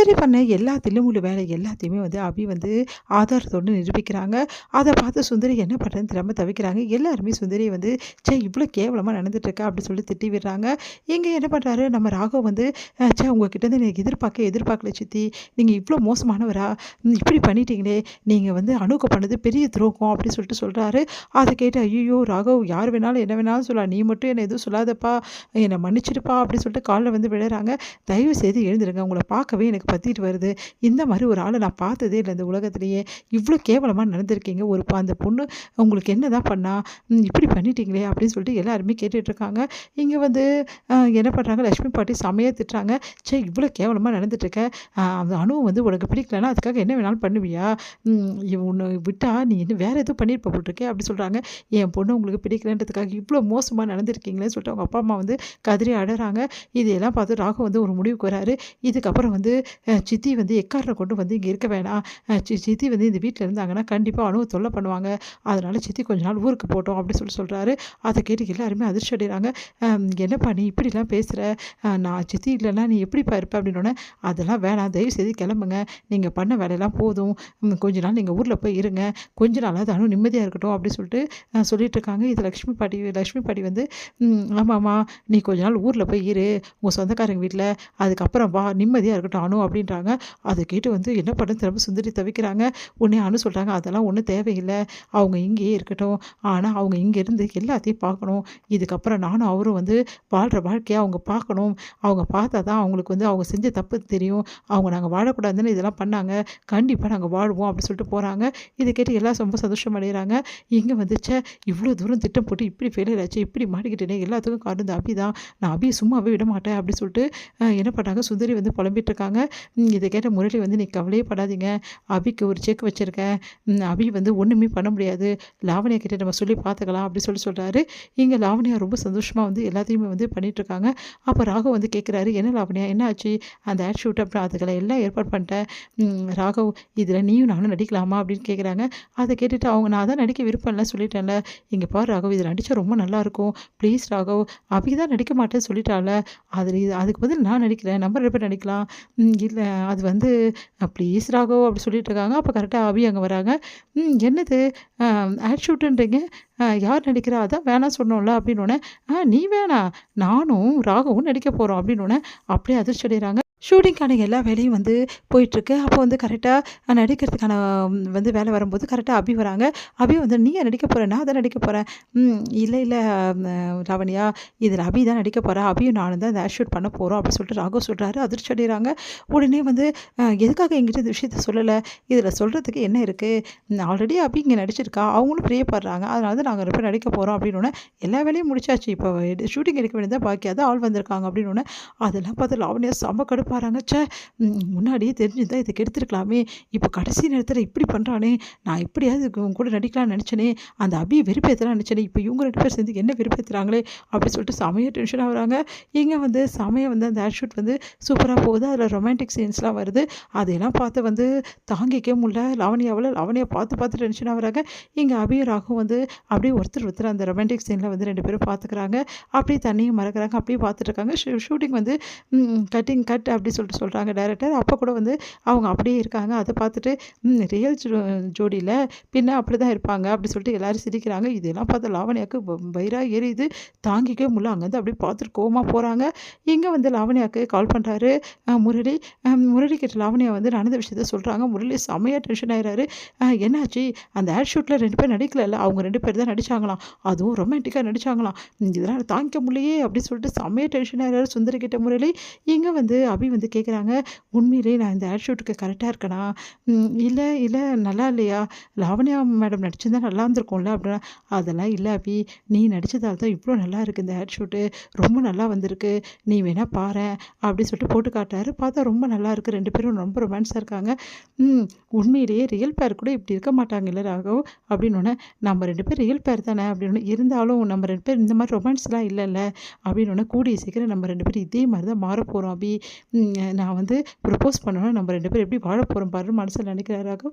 சுந்தரி பண்ண எல்லா தில்லுமுள்ளு வேலை எல்லாத்தையுமே வந்து அபி வந்து ஆதாரத்தோடு நிரூபிக்கிறாங்க. அதை பார்த்து சுந்தரி என்ன பண்ணுறதுன்னு தெரியாமல் தவிக்கிறாங்க. எல்லாருமே சுந்தரியை வந்து இவ்வளோ கேவலமாக நடந்துட்டுருக்கா அப்படின்னு சொல்லி திட்டி விடுறாங்க. இங்கே என்ன பண்ணுறாரு நம்ம ராகவ் வந்து உங்ககிட்ட எனக்கு எதிர்பார்க்கல சித்தி, நீங்கள் இவ்வளோ மோசமானவரா, இப்படி பண்ணிட்டீங்களே, நீங்கள் வந்து அணுக்க பண்ணது பெரிய துரோகம் அப்படின்னு சொல்லிட்டு சொல்கிறாரு. அதை கேட்டு ஐயோ ராகவ் யார் வேணாலும் என்ன வேணாலும் சொல்லலாம், நீ மட்டும் என்னை எதுவும் சொல்லாதப்பா, என்னை மன்னிச்சிருப்பா அப்படின்னு சொல்லிட்டு காலில் வந்து விழுறாங்க. தயவு செய்து எழுந்துருங்க, உங்களை பார்க்கவே எனக்கு பற்றிட்டு வருது, இந்த மாதிரி ஒரு ஆளை நான் பார்த்ததே இல்லை இந்த உலகத்துலேயே, இவ்வளோ கேவலமாக நடந்திருக்கீங்க, அந்த பொண்ணு உங்களுக்கு என்ன தான் பண்ணா, இப்படி பண்ணிட்டீங்களே அப்படின்னு சொல்லிட்டு எல்லாருமே கேட்டுட்ருக்காங்க. இங்கே வந்து என்ன பண்ணுறாங்க, லக்ஷ்மி பாட்டி செமையாக திட்டுறாங்க. இவ்வளோ கேவலமாக நடந்துட்டுருக்க, அந்த அணுவை வந்து உனக்கு பிடிக்கலன்னா அதுக்காக என்ன வேணாலும் பண்ணுவியா, உன்னை விட்டா நீ இன்னும் வேறு எதுவும் பண்ணியிருப்ப போட்டிருக்கே அப்படி சொல்கிறாங்க. என் பொண்ணு உங்களுக்கு பிடிக்கலன்றதுக்காக இவ்வளோ மோசமாக நடந்திருக்கீங்களேன்னு சொல்லிட்டு அவங்க அப்பா அம்மா வந்து கதறி அழறாங்க. இதையெல்லாம் பார்த்து ராகு வந்து ஒரு முடிவுக்கு வராரு. இதுக்கப்புறம் வந்து சித்தி வந்து எக்காரனை கொண்டு வந்து இங்கே இருக்க வேணாம், சித்தி வந்து இந்த வீட்டில் இருந்தாங்கன்னா கண்டிப்பாக அணுவை தொல்லை பண்ணுவாங்க, அதனால் சித்தி கொஞ்ச நாள் ஊருக்கு போட்டோம் அப்படி சொல்கிறாரு. அதை கேட்டு எல்லாருமே அதிர்ச்சி அடைகிறாங்க. என்னப்பா நீ இப்படிலாம் பேசுகிற, நான் சித்தி இல்லைன்னா நீ எப்படிப்பா இருப்ப அப்படின்னோடனே, அதெல்லாம் வேணாம், தயவு செய்து கிளம்புங்க, நீங்கள் பண்ண வேலையெல்லாம் போதும், கொஞ்ச நாள் நீங்கள் ஊரில் போய் இருங்க, கொஞ்ச நாளாவது அணு நிம்மதியாக இருக்கட்டும் அப்படி சொல்லிட்டு சொல்லிட்டு இருக்காங்க. இது லக்ஷ்மி பாட்டி வந்து ஆமாம்மா நீ கொஞ்ச நாள் ஊரில் போய் இரு உங்கள் சொந்தக்காரங்க வீட்டில், அதுக்கப்புறம் வா நிம்மதியாக இருக்கட்டும் அணு அப்படின்றாங்க. அதை கேட்டு வந்து என்ன பண்ண திரும்ப சுந்தரி தவிக்கிறாங்க. உடனே அணு சொல்கிறாங்க, அதெல்லாம் ஒன்றும் தேவையில்லை, அவங்க இங்கேயே இருக்கட்டும், ஆனால் அவங்க இங்கேருந்து எல்லாத்தையும் பார்க்கணும், இதுக்கப்புறம் நானும் அவரும் வந்து வாழ்கிற வாழ்க்கையை அவங்க பார்க்கணும், அவங்க பார்த்தா தான் அவங்களுக்கு வந்து அவங்க செஞ்ச தப்பு தெரியும், அவங்க நாங்கள் வாழக்கூடாதுன்னு இதெல்லாம் பண்ணாங்க, கண்டிப்பாக நாங்கள் வாழ்வோம் அப்படி சொல்லிட்டு போகிறாங்க. இதை கேட்டு எல்லாம் ரொம்ப சந்தோஷம் அடைகிறாங்க. இங்கே வந்துச்சே இவ்வளோ தூரம் திட்டம் போட்டு இப்படி ஃபெயிலியர் ஆச்சு, இப்படி மாட்டிக்கிட்டேனே, எல்லாத்துக்கும் காரணம் இந்த அபி தான், நான் அபியை சும்மாவே விட மாட்டேன் அப்படி சொல்லிட்டு என்ன பண்ணுறாங்க, சுந்தரி வந்து புலம்பிட்டு இருக்காங்க. இதை கேட்ட முரளி வந்து நீ கவலையே படாதீங்க, அபிக்கு ஒரு செக் வச்சுருக்கேன், அபி வந்து ஒன்றுமே பண்ண முடியாது, லாவணியா கிட்டே நம்ம சொல்லி பார்த்துக்கலாம் அப்படி சொல்கிறாரு. இங்கே லாவணியா ரொம்ப சந்தோஷமாக வந்து எல்லாத்தையுமே வந்து பண்ணிகிட்ருக்காங்க. அப்போ ராகவ் வந்து கேட்குறாரு, என்ன லாவணியா என்ன ஆச்சு, அந்த ஆட் ஷூட் அப்புறம் அதுக்கெல்லாம் எல்லாம் ஏற்பாடு பண்ணிட்டேன், ராகவ் இதில் நீயும் நானும் நடிக்கலாமா அப்படின்னு கேட்குறாங்க. அதை கேட்டுட்டு அவங்க நான் தான் நடிக்க விருப்பம் இல்லை சொல்லிட்டேன்ல, இங்கே பாரு ராகவ் இதில் நடித்தா ரொம்ப நல்லாயிருக்கும், ப்ளீஸ் ராகவ், அபி தான் நடிக்க மாட்டேன்னு சொல்லிட்டால, அதுக்கு பதில் நான் நடிக்கிறேன், நம்ம 2 பேர் நடிக்கலாம், இல்லை அது வந்து ப்ளீஸ் ராகவ் அப்படி சொல்லிட்டு இருக்காங்க. அப்போ கரெக்டாக அபி அங்கே வராங்க. என்னது ஆட் ஷூட்டுன்றீங்க, யார் நடிக்கிறா, அதான் வேணாம் சொன்னோம்ல அப்படின்னோடனே, நீ வேணாம் நானும் ராகவும் நடிக்க போகிறோம் அப்படின்னோடனே அப்படியே அதிர்ச்சி அடைகிறாங்க. ஷூட்டிங்கான எல்லா வேலையும் வந்து போயிட்டுருக்கு. அப்போ வந்து கரெக்டாக நடிக்கிறதுக்கான வந்து வேலை வரும்போது கரெக்டாக அபி வராங்க. அபி வந்து நீ நடிக்க போகிற, நான் தான் நடிக்க போகிறேன், இல்லை லாவணியா இதில் அபி தான் நடிக்க போகிறா, அபியும் நானும் தான் இந்த ஆட் ஷூட் பண்ண போகிறோம் அப்படின்னு சொல்லிட்டு ராகவ் சொல்கிறாரு. அதிர்ச்சி அடைகிறாங்க. உடனே வந்து எதுக்காக எங்கிட்ட இந்த விஷயத்த சொல்லலை, இதில் சொல்கிறதுக்கு என்ன இருக்குது, ஆல்ரெடி அபி இங்கே நடிச்சிருக்கா, அவங்களும் பிரியப்படுறாங்க, அதனால தான் நாங்கள் 2 பேர் நடிக்க போகிறோம் அப்படின்னோடனே, எல்லா வேலையும் முடிச்சாச்சு, இப்போ ஷூட்டிங் எடுக்க வேண்டியதாக பாக்கி அதான் ஆள் வந்திருக்காங்க அப்படின்னோடனே, அதெல்லாம் பார்த்து லாவணியா செம்ம கடுப்பாகிறாங்க. முன்னாடியே தெரிஞ்சுதான் இதை கெடுத்துருக்கலாமே, இப்போ கடைசி நேரத்தில் இப்படி பண்ணுறானே, நான் இப்படியாவது கூட நடிக்கலாம்னு நினச்சேனே, அந்த அபியை வெறுப்பேற்றலாம் நினச்சேனே, இப்போ இவங்க 2 பேர் சேர்ந்து என்ன வெறுப்பேற்றுறாங்களே அப்படின்னு சொல்லிட்டு செமையாக டென்ஷன் ஆகுறாங்க. இங்கே வந்து செமையாக வந்து அந்த ஆட் ஷூட் வந்து சூப்பராக போகுது. அதில் ரொமான்டிக் சீன்ஸ்லாம் வருது. அதையெல்லாம் பார்த்து வந்து தாங்கிக்க முடியல லாவணியா பார்த்து டென்ஷன் ஆகுறாங்க. இங்கே அபியும் ராகும் வந்து அப்படியே ஒருத்தர் அந்த ரொமான்டிக் சீனில் வந்து 2 பேரும் பார்த்துக்கிறாங்க. அப்படியே தண்ணியும் மறக்கிறாங்க, அப்படியே பார்த்துட்ருக்காங்க. ஷூட்டிங் வந்து கட் அப்படி சொல்லிட்டு சொல்கிறாங்க டைரக்டர். அப்போ கூட வந்து அவங்க அப்படியே இருக்காங்க. அதை பார்த்துட்டு ரியல் ஜோடியில் பின்ன அப்படி தான் இருப்பாங்க அப்படி சொல்லிட்டு எல்லோரும் சிரிக்கிறாங்க. இதெல்லாம் பார்த்து லாவணியாவுக்கு வயிறாக ஏறிது, தாங்கிக்கவே முடியல. அங்கேருந்து அப்படியே பார்த்துட்டு கோவமாக போகிறாங்க. இங்கே வந்து லாவணியாவுக்கு கால் பண்ணுறாரு முரளி கிட்ட லாவணியா வந்து நடந்த விஷயத்த சொல்கிறாங்க. முரளி செமையாக டென்ஷன் ஆகிறாரு. என்னாச்சு, அந்த ஆட் ஷூட்டில் 2 பேர் நடிக்கல, அவங்க 2 பேர் தான் நடித்தாங்களாம், அதுவும் ரொமான்டிக்காக நடித்தாங்களாம், இதெல்லாம் தாங்கிக்க முடியலையே அப்படின்னு சொல்லிட்டு செமையாக டென்ஷன் ஆகிறாரு சுந்தரி கிட்ட முரளி. இங்கே வந்து அபி வந்து கேட்குறாங்க, உண்மையிலே நான் இந்த ஆட் ஷூட்டுக்கு கரெக்டாக இருக்கேனா, இல்லை நல்லா இல்லையா, லாவணியா மேடம் நடிச்சிருந்தா நல்லா இருந்திருக்கும்ல அப்படின்னா, அதெல்லாம் இல்லை அபி, நீ நடித்ததால் தான் இவ்வளோ நல்லா இருக்குது இந்த ஆட் ஷூட்டு, ரொம்ப நல்லா வந்திருக்கு, நீ வேணா பாரு அப்படி சொல்லிட்டு போட்டு காட்டுறாரு. பார்த்தா ரொம்ப நல்லா இருக்குது, 2 பேரும் ரொம்ப ரொமான்ஸாக இருக்காங்க. உண்மையிலேயே ரியல் பேர் கூட இப்படி இருக்க மாட்டாங்கல்ல ராகவ் அப்படின்னோடனே, நம்ம 2 பேர் ரியல் பேர் தானே அப்படின்னு, இருந்தாலும் நம்ம 2 பேர் இந்த மாதிரி ரொமான்ஸ்லாம் இல்லைல்ல அப்படின்னோடனே, கூடிய சீக்கிரம் நம்ம 2 பேரும் இதே மாதிரி தான் மாற போகிறோம் அபி, நான் வந்து ப்ரப்போஸ் பண்ணோன்னா நம்ம 2 பேரும் எப்படி வாழ போகிறோம் பாரு மனசில் நினைக்கிறாராக.